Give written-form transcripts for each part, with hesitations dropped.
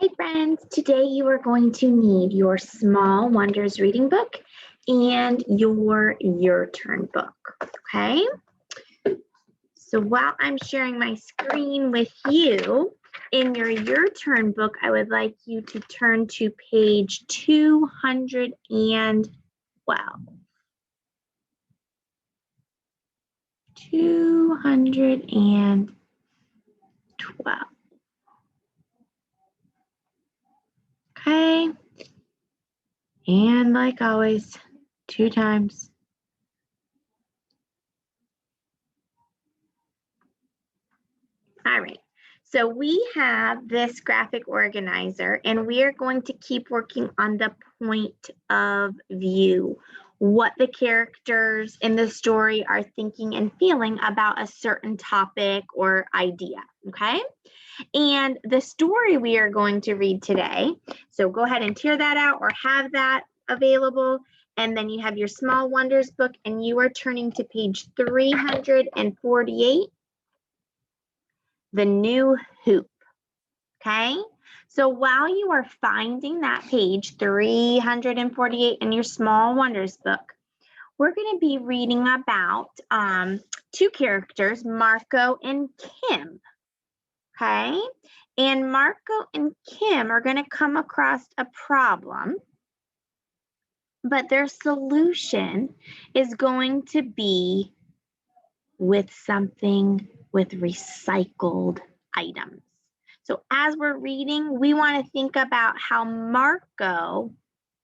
Hey friends, today you are going to need your Small Wonders reading book and your Turn book, okay? So while I'm sharing my screen with you, in your Turn book, I would like you to turn to page 212. 212. Okay, and like always, 2 times. All right, so we have this graphic organizer, and we are going to keep working on the point of view, what the characters in the story are thinking and feeling about a certain topic or idea, okay? And the story we are going to read today, so go ahead and tear that out or have that available, and then you have your Small Wonders book, and you are turning to page 348. The New Hoop, okay? So while you are finding that page 348 in your Small Wonders book, we're going to be reading about 2 characters, Marco and Kim, okay? And Marco and Kim are going to come across a problem, but their solution is going to be with something with recycled items. So as we're reading, we want to think about how Marco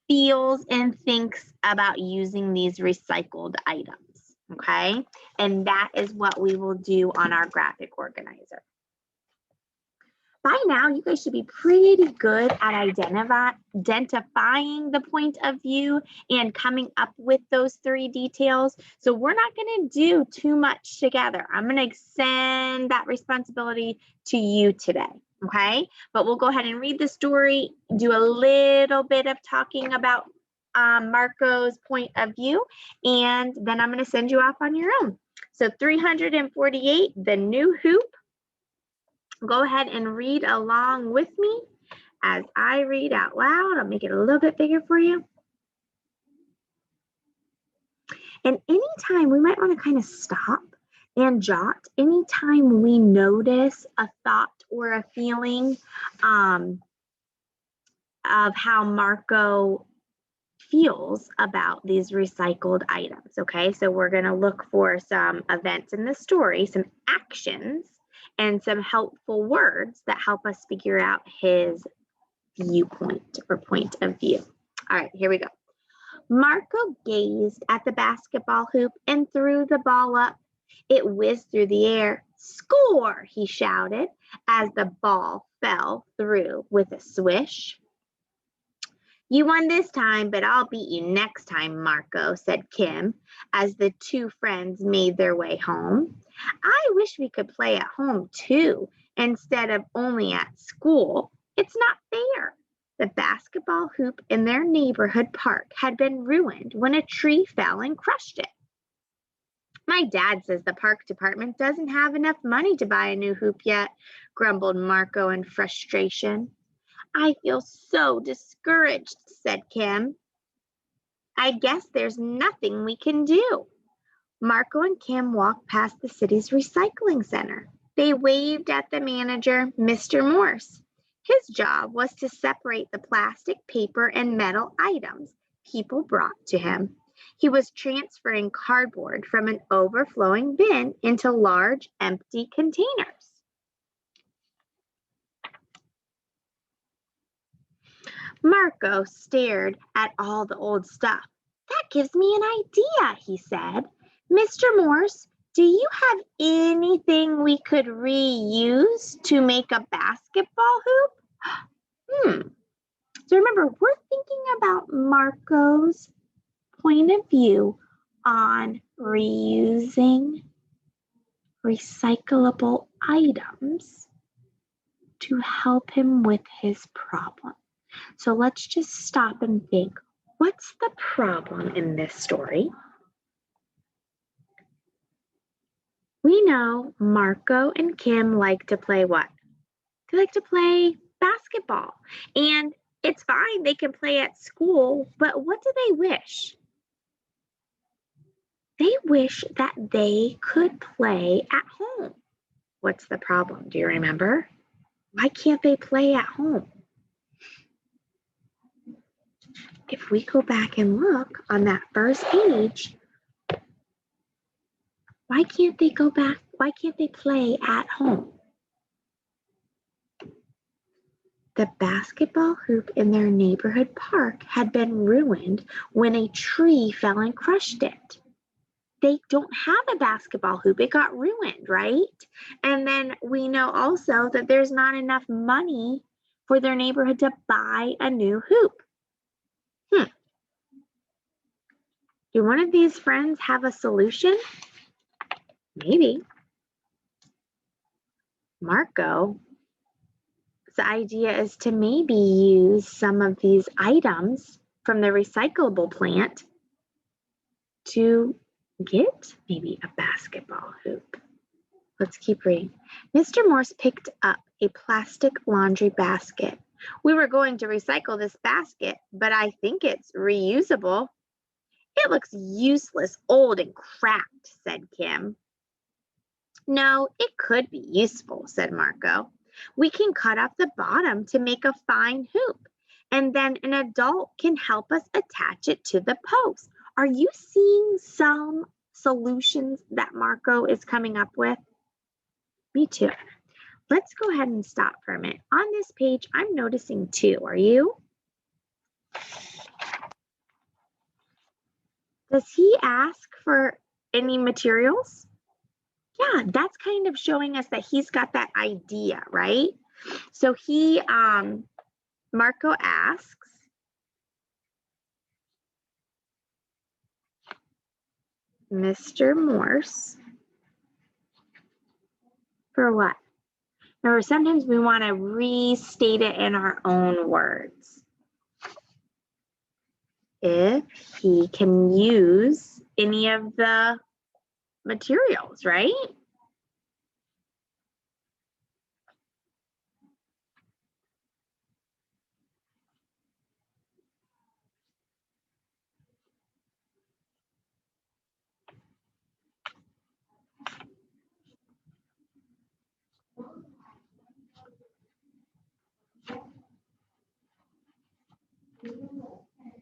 feels and thinks about using these recycled items, okay? And that is what we will do on our graphic organizer. By now, you guys should be pretty good at identifying the point of view and coming up with those 3 details. So we're not going to do too much together. I'm going to send that responsibility to you today, okay? But we'll go ahead and read the story, do a little bit of talking about Marco's point of view, and then I'm going to send you off on your own. So 348, The New Hoop. Go ahead and read along with me as I read out loud. I'll make it a little bit bigger for you. And anytime we might want to kind of stop and jot, anytime we notice a thought or a feeling of how Marco feels about these recycled items, okay? So we're going to look for some events in the story, some actions, and some helpful words that help us figure out his viewpoint or point of view. All right, here we go. Marco gazed at the basketball hoop and threw the ball up. It whizzed through the air. Score, he shouted as the ball fell through with a swish. You won this time, but I'll beat you next time, Marco, said Kim, as the 2 friends made their way home. I wish we could play at home, too, instead of only at school. It's not fair. The basketball hoop in their neighborhood park had been ruined when a tree fell and crushed it. My dad says the park department doesn't have enough money to buy a new hoop yet, grumbled Marco in frustration. I feel so discouraged, said Kim. I guess there's nothing we can do. Marco and Kim walked past the city's recycling center. They waved at the manager, Mr. Morse. His job was to separate the plastic, paper, and metal items people brought to him. He was transferring cardboard from an overflowing bin into large, empty containers. Marco stared at all the old stuff. That gives me an idea, he said. Mr. Morse, do you have anything we could reuse to make a basketball hoop? So remember, we're thinking about Marco's point of view on reusing recyclable items to help him with his problem. So let's just stop and think, what's the problem in this story? We know Marco and Kim like to play what? They like to play basketball. And it's fine, they can play at school, but what do they wish? They wish that they could play at home. What's the problem? Do you remember? Why can't they play at home? If we go back and look on that first page, why can't they go back? Why can't they play at home? The basketball hoop in their neighborhood park had been ruined when a tree fell and crushed it. They don't have a basketball hoop. It got ruined, right? And then we know also that there's not enough money for their neighborhood to buy a new hoop. Do one of these friends have a solution? Maybe. Marco's idea is to maybe use some of these items from the recyclable plant to get maybe a basketball hoop. Let's keep reading. Mr. Morse picked up a plastic laundry basket. We were going to recycle this basket, but I think it's reusable. It looks useless, old, and cracked, said Kim. No, it could be useful, said Marco. We can cut off the bottom to make a fine hoop, and then an adult can help us attach it to the post. Are you seeing some solutions that Marco is coming up with? Me too. Let's go ahead and stop for a minute. On this page, I'm noticing two. Are you? Does he ask for any materials? Yeah, that's kind of showing us that he's got that idea, right? So Marco asks, Mr. Morse, for what? Remember, sometimes we want to restate it in our own words. If he can use any of the materials, right?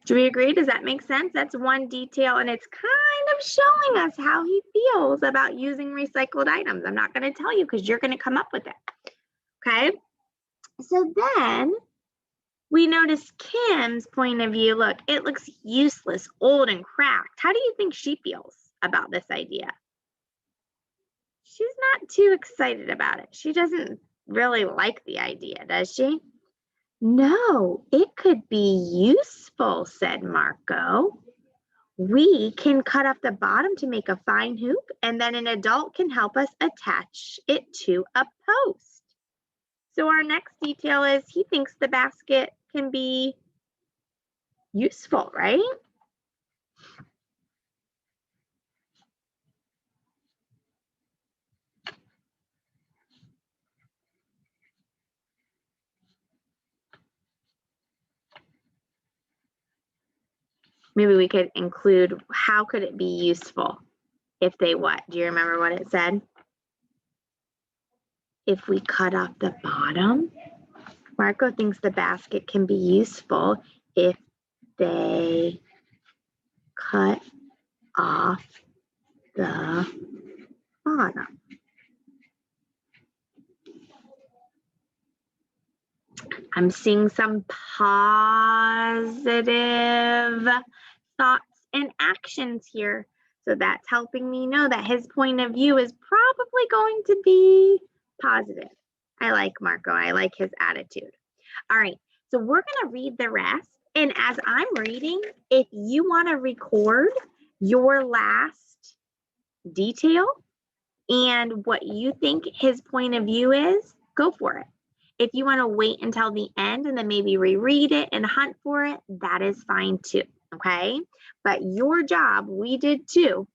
Do we agree? Does that make sense? That's one detail, and it's kind of showing us how he feels about using recycled items. I'm not going to tell you because you're going to come up with it. Okay? So then we notice Kim's point of view. Look, it looks useless, old, and cracked. How do you think she feels about this idea? She's not too excited about it. She doesn't really like the idea, does she? No, it could be useful, said Marco. We can cut off the bottom to make a fine hoop, and then an adult can help us attach it to a post. So our next detail is he thinks the basket can be useful, right? Maybe we could include how could it be useful if they what? Do you remember what it said? If we cut off the bottom, Marco thinks the basket can be useful if they cut off the bottom. I'm seeing some positive thoughts and actions here. So that's helping me know that his point of view is probably going to be positive. I like Marco. I like his attitude. All right, so we're going to read the rest. And as I'm reading, if you want to record your last detail and what you think his point of view is, go for it. If you want to wait until the end and then maybe reread it and hunt for it, that is fine too, okay? But your job, we did too,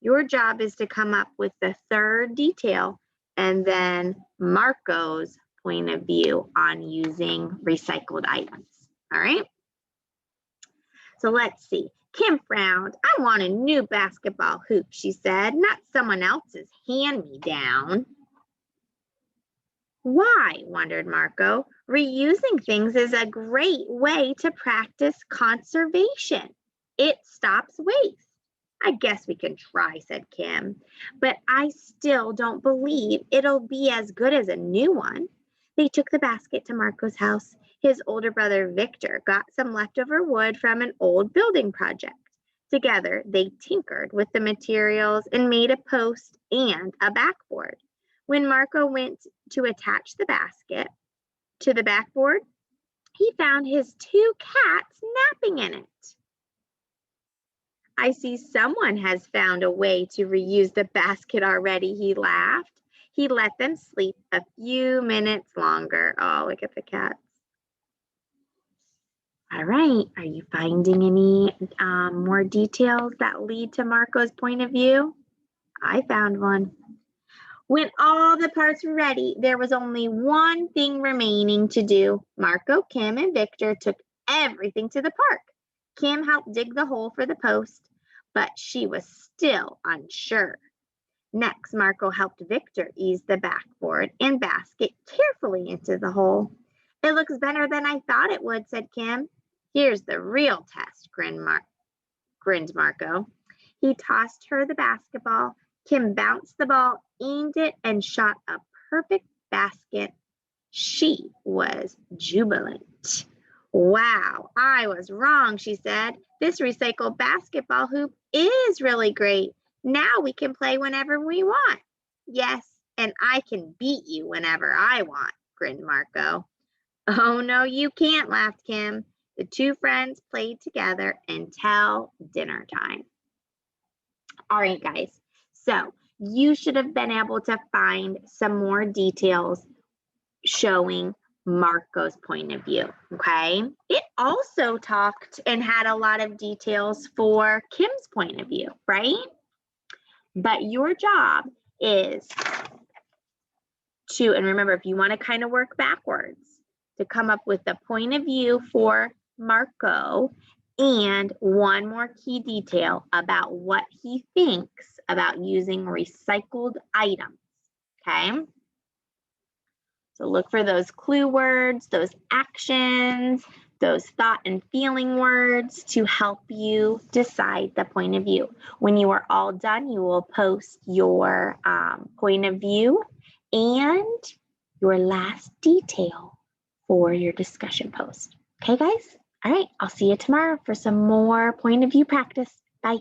your job is to come up with the third detail and then Marco's point of view on using recycled items. All right. So let's see. Kim frowned. I want a new basketball hoop, she said, not someone else's hand-me-down. Why? Wondered Marco. Reusing things is a great way to practice conservation. It stops waste. I guess we can try, said Kim, but I still don't believe it'll be as good as a new one. They took the basket to Marco's house. His older brother, Victor, got some leftover wood from an old building project. Together, they tinkered with the materials and made a post and a backboard. When Marco went to attach the basket to the backboard, he found his 2 cats napping in it. I see someone has found a way to reuse the basket already, he laughed. He let them sleep a few minutes longer. Oh, look at the cats. All right, are you finding any more details that lead to Marco's point of view? I found one. When all the parts were ready, there was only one thing remaining to do. Marco, Kim, and Victor took everything to the park. Kim helped dig the hole for the post, but she was still unsure. Next, Marco helped Victor ease the backboard and basket carefully into the hole. It looks better than I thought it would, said Kim. Here's the real test, grinned Marco. He tossed her the basketball. Kim bounced the ball, aimed it, and shot a perfect basket. She was jubilant. Wow, I was wrong, she said. This recycled basketball hoop is really great. Now we can play whenever we want. Yes, and I can beat you whenever I want, grinned Marco. Oh, no, you can't, laughed Kim. The 2 friends played together until dinner time. All right, guys. So you should have been able to find some more details showing Marco's point of view, okay? It also talked and had a lot of details for Kim's point of view, right? But your job is to, and remember, if you want to kind of work backwards, to come up with the point of view for Marco and one more key detail about what he thinks about using recycled items, okay? So look for those clue words, those actions, those thought and feeling words to help you decide the point of view. When you are all done, you will post your point of view and your last detail for your discussion post. Okay, guys? All right, I'll see you tomorrow for some more point of view practice. Bye.